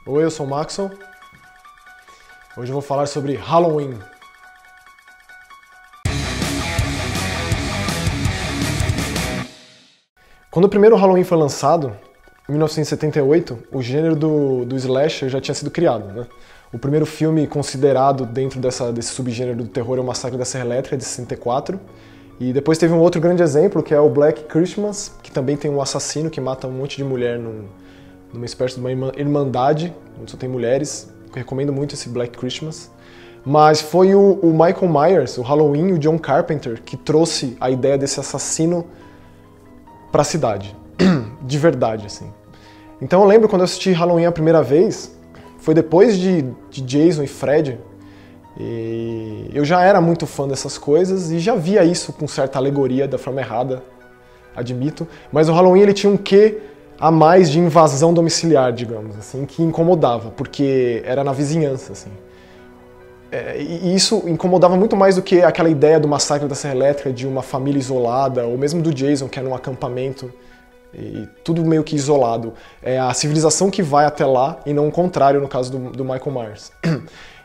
Oi, eu sou o Maxon. Hoje eu vou falar sobre Halloween. Quando o primeiro Halloween foi lançado, em 1978, o gênero do slasher já tinha sido criado, né? O primeiro filme considerado dentro desse subgênero do terror é o Massacre da Serra Elétrica, de 64. E depois teve um outro grande exemplo, que é o Black Christmas, que também tem um assassino que mata um monte de mulher numa espécie de uma irmandade, onde só tem mulheres. Eu recomendo muito esse Black Christmas. Mas foi o Michael Myers, o Halloween e o John Carpenter que trouxe a ideia desse assassino pra cidade. De verdade, assim. Então eu lembro quando eu assisti Halloween a primeira vez, foi depois de Jason e Fred, e eu já era muito fã dessas coisas e já via isso com certa alegoria, da forma errada, admito, mas o Halloween ele tinha um quê a mais de invasão domiciliar, digamos, assim, que incomodava, porque era na vizinhança, assim. E isso incomodava muito mais do que aquela ideia do Massacre da Serra Elétrica, de uma família isolada, ou mesmo do Jason, que era um acampamento, e tudo meio que isolado. É a civilização que vai até lá, e não o contrário no caso do Michael Myers.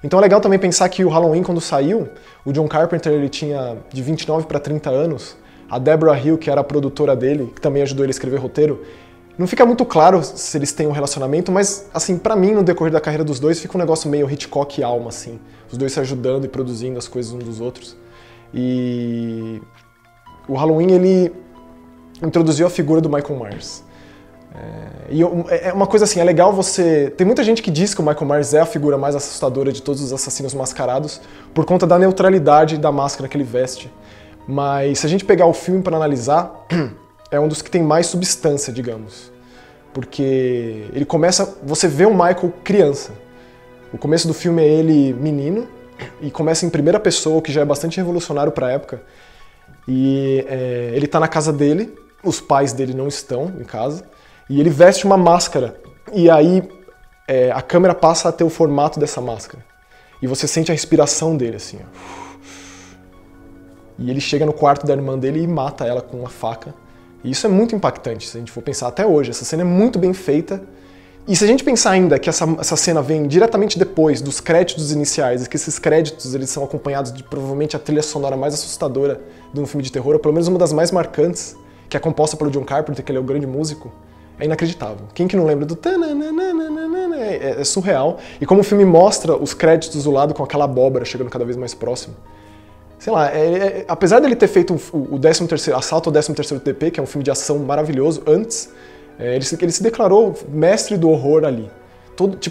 Então é legal também pensar que o Halloween, quando saiu, o John Carpenter ele tinha de 29 para 30 anos, a Deborah Hill, que era a produtora dele, que também ajudou ele a escrever roteiro. Não fica muito claro se eles têm um relacionamento, mas, assim, pra mim, no decorrer da carreira dos dois, fica um negócio meio Hitchcock e Alma, assim. Os dois se ajudando e produzindo as coisas uns dos outros. E o Halloween, ele introduziu a figura do Michael Myers. É uma coisa assim, é legal você... Tem muita gente que diz que o Michael Myers é a figura mais assustadora de todos os assassinos mascarados por conta da neutralidade da máscara que ele veste. Mas se a gente pegar o filme pra analisar... é um dos que tem mais substância, digamos. Porque ele começa... Você vê o Michael criança. O começo do filme é ele menino, e começa em primeira pessoa, o que já é bastante revolucionário pra época. E ele tá na casa dele, os pais dele não estão em casa, e ele veste uma máscara. E aí a câmera passa a ter o formato dessa máscara. E você sente a respiração dele, assim, ó. E ele chega no quarto da irmã dele e mata ela com uma faca. E isso é muito impactante, se a gente for pensar até hoje. Essa cena é muito bem feita. E se a gente pensar ainda que essa cena vem diretamente depois dos créditos iniciais, e que esses créditos eles são acompanhados de provavelmente a trilha sonora mais assustadora de um filme de terror, ou pelo menos uma das mais marcantes, que é composta pelo John Carpenter, que ele é o grande músico, é inacreditável. Quem que não lembra do... É surreal. E como o filme mostra os créditos do lado com aquela abóbora chegando cada vez mais próximo. Sei lá, apesar dele ter feito o 13º, Assalto ao 13º DP, que é um filme de ação maravilhoso, antes, ele se declarou mestre do horror ali.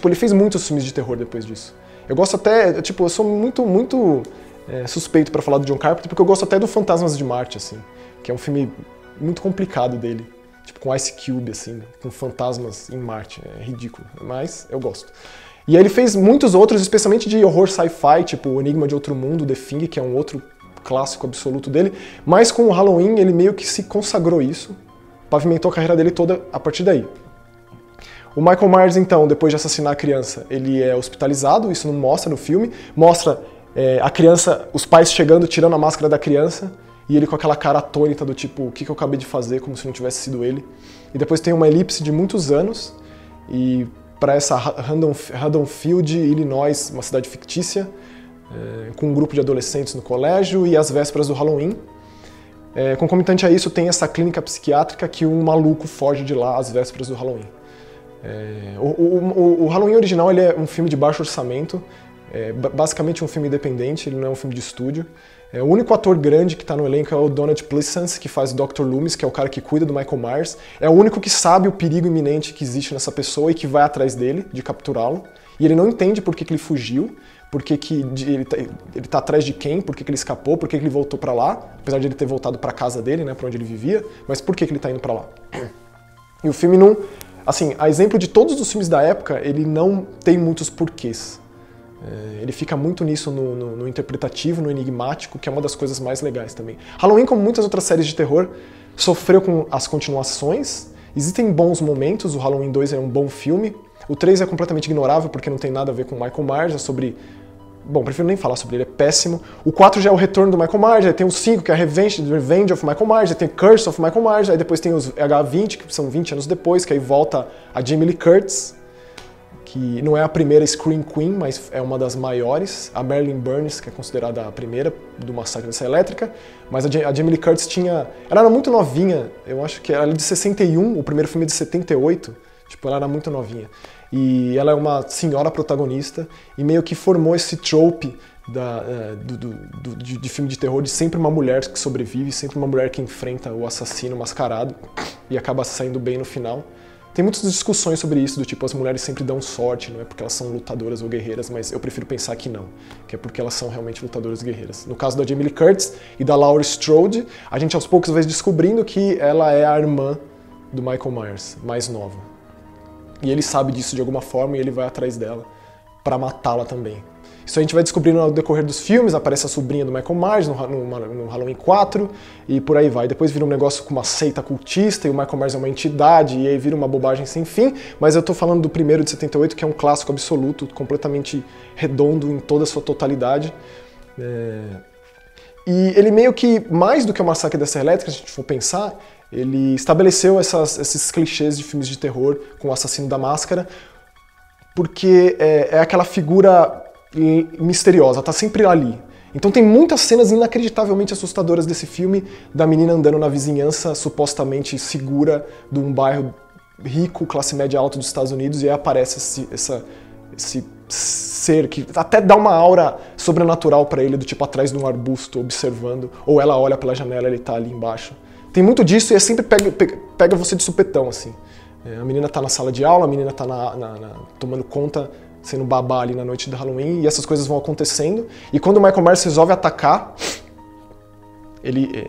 Ele fez muitos filmes de terror depois disso. Eu gosto até, eu sou muito suspeito pra falar do John Carpenter, porque eu gosto até do Fantasmas de Marte, assim, que é um filme muito complicado dele, tipo com Ice Cube, assim, com fantasmas em Marte, é ridículo, mas eu gosto. E aí ele fez muitos outros, especialmente de horror sci-fi, tipo O Enigma de Outro Mundo, The Thing, que é um outro clássico absoluto dele. Mas com o Halloween ele meio que se consagrou isso, pavimentou a carreira dele toda a partir daí. O Michael Myers, então, depois de assassinar a criança, ele é hospitalizado, isso não mostra no filme. Mostra a criança, os pais chegando, tirando a máscara da criança, e ele com aquela cara atônita do tipo, o que eu acabei de fazer, como se não tivesse sido ele. E depois tem uma elipse de muitos anos, e para essa Haddonfield, Illinois, uma cidade fictícia, com um grupo de adolescentes no colégio e às vésperas do Halloween. Concomitante a isso, tem essa clínica psiquiátrica que um maluco foge de lá às vésperas do Halloween. O Halloween original ele é um filme de baixo orçamento, basicamente um filme independente, ele não é um filme de estúdio. O único ator grande que está no elenco é o Donald Pleasence, que faz o Dr. Loomis, que é o cara que cuida do Michael Myers. É o único que sabe o perigo iminente que existe nessa pessoa e que vai atrás dele, de capturá-lo. E ele não entende por que ele fugiu, por que ele tá atrás de quem, por que ele escapou, por que ele voltou pra lá, apesar de ele ter voltado pra casa dele, né, pra onde ele vivia, mas por que ele tá indo pra lá? E o filme não... Assim, a exemplo de todos os filmes da época, ele não tem muitos porquês. Ele fica muito nisso no interpretativo, no enigmático, que é uma das coisas mais legais também. Halloween, como muitas outras séries de terror, sofreu com as continuações. Existem bons momentos, o Halloween 2 é um bom filme. O 3 é completamente ignorável, porque não tem nada a ver com o Michael Myers, é sobre... Bom, prefiro nem falar sobre ele, é péssimo. O 4 já é o retorno do Michael Myers, aí tem o 5, que é a Revenge of Michael Myers, aí tem Curse of Michael Myers, aí depois tem os H20, que são 20 anos depois, que aí volta a Jamie Lee Curtis, que não é a primeira Scream Queen, mas é uma das maiores. A Marilyn Burns, que é considerada a primeira do Massacre da Serra Elétrica. Mas a Jamie Lee Curtis tinha... Ela era muito novinha, eu acho que era de 61, o primeiro filme é de 78. Tipo, ela era muito novinha. E ela é uma senhora protagonista e meio que formou esse trope de filme de terror de sempre uma mulher que sobrevive, sempre uma mulher que enfrenta o assassino mascarado e acaba saindo bem no final. Tem muitas discussões sobre isso, do tipo, as mulheres sempre dão sorte, não é porque elas são lutadoras ou guerreiras, mas eu prefiro pensar que não, que é porque elas são realmente lutadoras e guerreiras. No caso da Jamie Lee Curtis e da Laurie Strode, a gente aos poucos vai descobrindo que ela é a irmã do Michael Myers, mais nova. E ele sabe disso de alguma forma e ele vai atrás dela pra matá-la também. Isso a gente vai descobrindo ao decorrer dos filmes, aparece a sobrinha do Michael Myers no Halloween 4 e por aí vai. Depois vira um negócio com uma seita cultista e o Michael Myers é uma entidade e aí vira uma bobagem sem fim, mas eu tô falando do primeiro de 78, que é um clássico absoluto, completamente redondo em toda a sua totalidade. E ele meio que, mais do que o Massacre da Serra Elétrica, se a gente for pensar, ele estabeleceu esses clichês de filmes de terror com o assassino da máscara, porque é aquela figura misteriosa, tá sempre ali. Então tem muitas cenas inacreditavelmente assustadoras desse filme, da menina andando na vizinhança supostamente segura de um bairro rico, classe média alta dos Estados Unidos, e aí aparece esse ser que até dá uma aura sobrenatural pra ele, do tipo atrás de um arbusto observando, ou ela olha pela janela e ele tá ali embaixo. Tem muito disso e é sempre pega você de supetão, assim. A menina tá na sala de aula, a menina tá tomando conta, sendo babá ali na noite do Halloween, e essas coisas vão acontecendo. E quando o Michael Myers resolve atacar, ele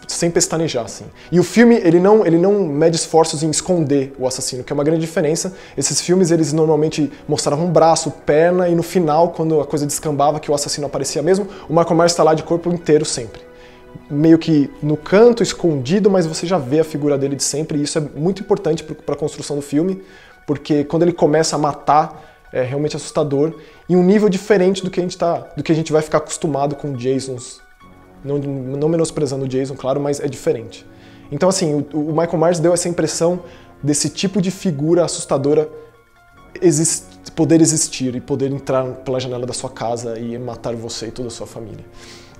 sem pestanejar, assim. E o filme, ele não mede esforços em esconder o assassino, que é uma grande diferença. Esses filmes, eles normalmente mostravam um braço, perna, e no final, quando a coisa descambava, que o assassino aparecia mesmo, o Michael Myers tá lá de corpo inteiro sempre. Meio que no canto, escondido, mas você já vê a figura dele de sempre, e isso é muito importante para a construção do filme, porque quando ele começa a matar, é realmente assustador, e um nível diferente do que a gente vai ficar acostumado com Jasons. Não menosprezando o Jason, claro, mas é diferente. Então, assim, o Michael Myers deu essa impressão desse tipo de figura assustadora poder existir e poder entrar pela janela da sua casa e matar você e toda a sua família.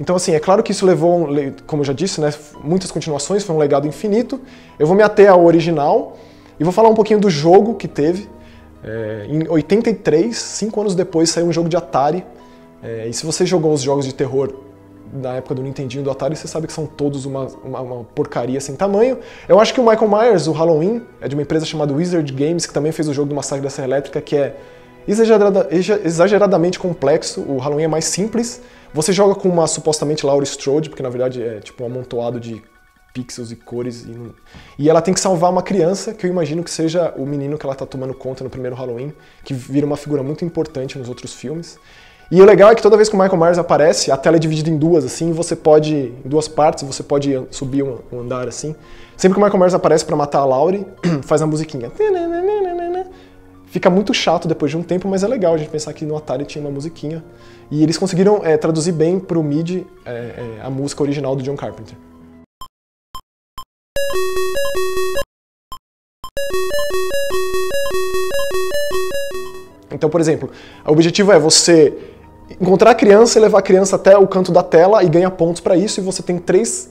Então, assim, é claro que isso levou, como eu já disse, né, muitas continuações, foi um legado infinito. Eu vou me ater ao original e vou falar um pouquinho do jogo que teve. Em 83, 5 anos depois, saiu um jogo de Atari. E se você jogou os jogos de terror na época do Nintendinho do Atari, você sabe que são todos uma porcaria sem tamanho. Eu acho que o Michael Myers, o Halloween, é de uma empresa chamada Wizard Games, que também fez o jogo do Massacre da Serra Elétrica, que é exageradamente complexo. O Halloween é mais simples. Você joga com uma supostamente Laurie Strode, porque na verdade é tipo um amontoado de pixels e cores. E ela tem que salvar uma criança, que eu imagino que seja o menino que ela tá tomando conta no primeiro Halloween, que vira uma figura muito importante nos outros filmes. E o legal é que toda vez que o Michael Myers aparece, a tela é dividida em duas, assim, em duas partes, você pode subir um andar, assim. Sempre que o Michael Myers aparece pra matar a Laurie, faz a musiquinha. Fica muito chato depois de um tempo, mas é legal a gente pensar que no Atari tinha uma musiquinha. E eles conseguiram traduzir bem pro MIDI a música original do John Carpenter. Então, por exemplo, o objetivo é você encontrar a criança e levar a criança até o canto da tela e ganhar pontos para isso, e você tem 3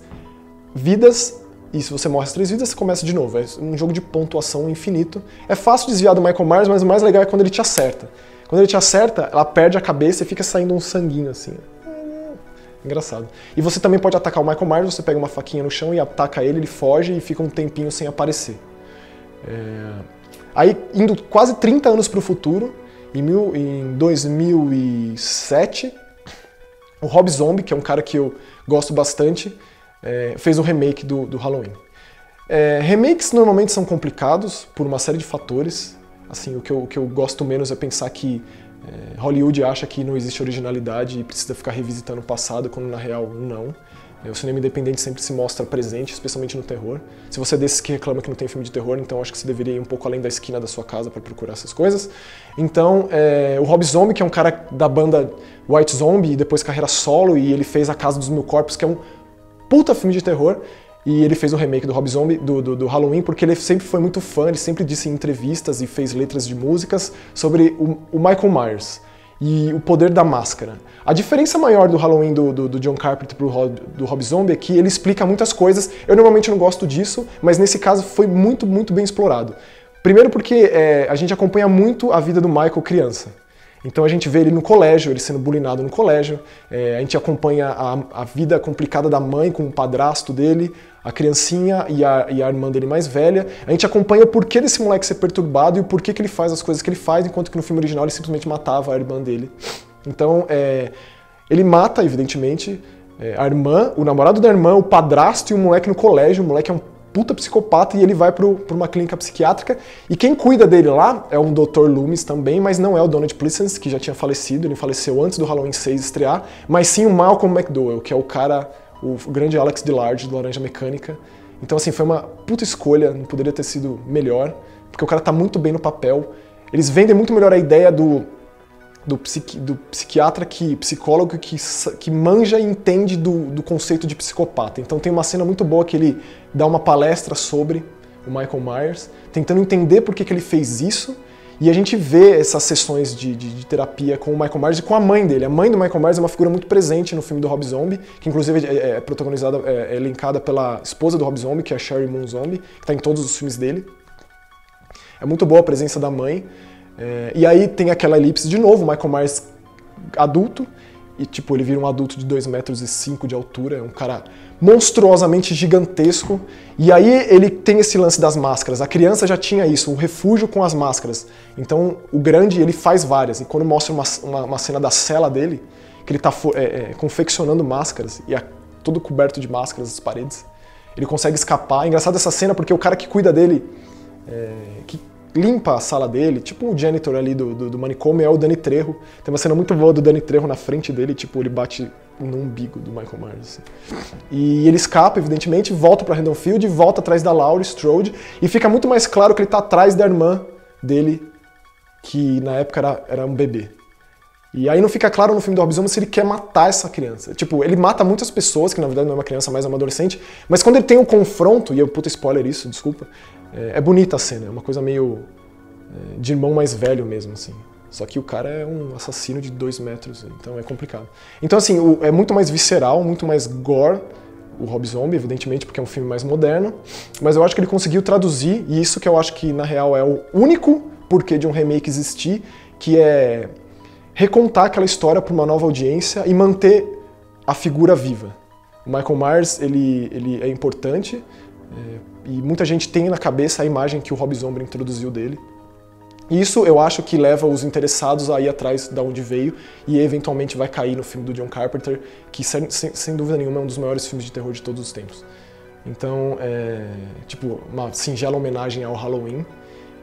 vidas, e se você morre as 3 vidas, você começa de novo. É um jogo de pontuação infinito. É fácil desviar do Michael Myers, mas o mais legal é quando ele te acerta. Quando ele te acerta, ela perde a cabeça e fica saindo um sanguinho assim. Engraçado. E você também pode atacar o Michael Myers, você pega uma faquinha no chão e ataca ele foge e fica um tempinho sem aparecer. Aí, indo quase 30 anos para o futuro, em 2007, o Rob Zombie, que é um cara que eu gosto bastante, fez um remake do Halloween. Remakes normalmente são complicados por uma série de fatores. Assim, o que eu gosto menos é pensar que Hollywood acha que não existe originalidade e precisa ficar revisitando o passado, quando na real não. O cinema independente sempre se mostra presente, especialmente no terror. Se você é desses que reclama que não tem filme de terror, então acho que você deveria ir um pouco além da esquina da sua casa para procurar essas coisas. Então, o Rob Zombie, que é um cara da banda White Zombie e depois carreira solo, e ele fez A Casa dos Mil Corpos, que é um puta filme de terror. E ele fez o remake do Rob Zombie, do Halloween, porque ele sempre foi muito fã, ele sempre disse em entrevistas e fez letras de músicas sobre o Michael Myers e o poder da máscara. A diferença maior do Halloween do John Carpenter do Rob Zombie é que ele explica muitas coisas. Eu normalmente não gosto disso, mas nesse caso foi muito, muito bem explorado. Primeiro porque a gente acompanha muito a vida do Michael criança. Então a gente vê ele no colégio, ele sendo bullyingado no colégio, a gente acompanha a vida complicada da mãe com o padrasto dele, a criancinha e a irmã dele mais velha. A gente acompanha o porquê desse moleque ser perturbado e o porquê que ele faz as coisas que ele faz, enquanto que no filme original ele simplesmente matava a irmã dele. Então ele mata, evidentemente, a irmã, o namorado da irmã, o padrasto e o moleque no colégio. O moleque é um puta psicopata e ele vai pra uma clínica psiquiátrica e quem cuida dele lá é um Dr. Loomis também, mas não é o Donald Pleasence, que já tinha falecido, ele faleceu antes do Halloween 6 estrear, mas sim o Malcolm McDowell, que é o cara, o grande Alex DeLarge do Laranja Mecânica. Então assim, foi uma puta escolha, não poderia ter sido melhor, porque o cara tá muito bem no papel. Eles vendem muito melhor a ideia do psiquiatra, psicólogo que manja e entende do conceito de psicopata. Então tem uma cena muito boa que ele dá uma palestra sobre o Michael Myers, tentando entender por que ele fez isso, e a gente vê essas sessões de terapia com o Michael Myers e com a mãe dele. A mãe do Michael Myers é uma figura muito presente no filme do Rob Zombie, que inclusive é protagonizada, é elencada pela esposa do Rob Zombie, que é a Sheri Moon Zombie, que está em todos os filmes dele. É muito boa a presença da mãe. E aí tem aquela elipse de novo, o Michael Myers adulto, e tipo, ele vira um adulto de 2,5 metros de altura, é um cara monstruosamente gigantesco, e aí ele tem esse lance das máscaras. A criança já tinha isso, o refúgio com as máscaras. Então o grande, ele faz várias, e quando mostra uma cena da cela dele, que ele tá confeccionando máscaras, e é todo coberto de máscaras as paredes, ele consegue escapar. É engraçado essa cena porque o cara que cuida dele, que limpa a sala dele, tipo o janitor ali do manicômio, é o Danny Trejo. Tem uma cena muito boa do Danny Trejo na frente dele, tipo, ele bate no umbigo do Michael Myers. Assim. E ele escapa, evidentemente, volta pra Haddonfield, volta atrás da Laurie Strode, e fica muito mais claro que ele tá atrás da irmã dele, que na época era um bebê. E aí não fica claro no filme do Rob Zombie se ele quer matar essa criança. Tipo, ele mata muitas pessoas, que na verdade não é uma criança, mas é uma adolescente, mas quando ele tem um confronto, e eu puta spoiler isso, desculpa, é bonita a cena, é uma coisa meio de irmão mais velho mesmo, assim. Só que o cara é um assassino de 2 metros, então é complicado. Então assim, é muito mais visceral, muito mais gore, o Rob Zombie, evidentemente, porque é um filme mais moderno, mas eu acho que ele conseguiu traduzir, e isso que eu acho que na real é o único porquê de um remake existir, que é recontar aquela história para uma nova audiência e manter a figura viva. O Michael Myers, ele é importante, e muita gente tem na cabeça a imagem que o Rob Zombie introduziu dele. E isso eu acho que leva os interessados a ir atrás de onde veio e eventualmente vai cair no filme do John Carpenter, que sem dúvida nenhuma é um dos maiores filmes de terror de todos os tempos. Então, tipo, uma singela homenagem ao Halloween.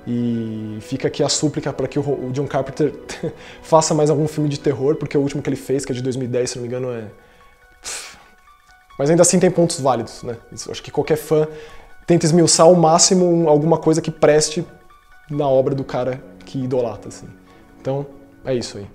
E fica aqui a súplica para que o John Carpenter faça mais algum filme de terror, porque o último que ele fez, que é de 2010, se não me engano, Mas ainda assim tem pontos válidos, né? Eu acho que qualquer fã tenta esmiuçar ao máximo alguma coisa que preste na obra do cara que idolatra, assim. Então, é isso aí.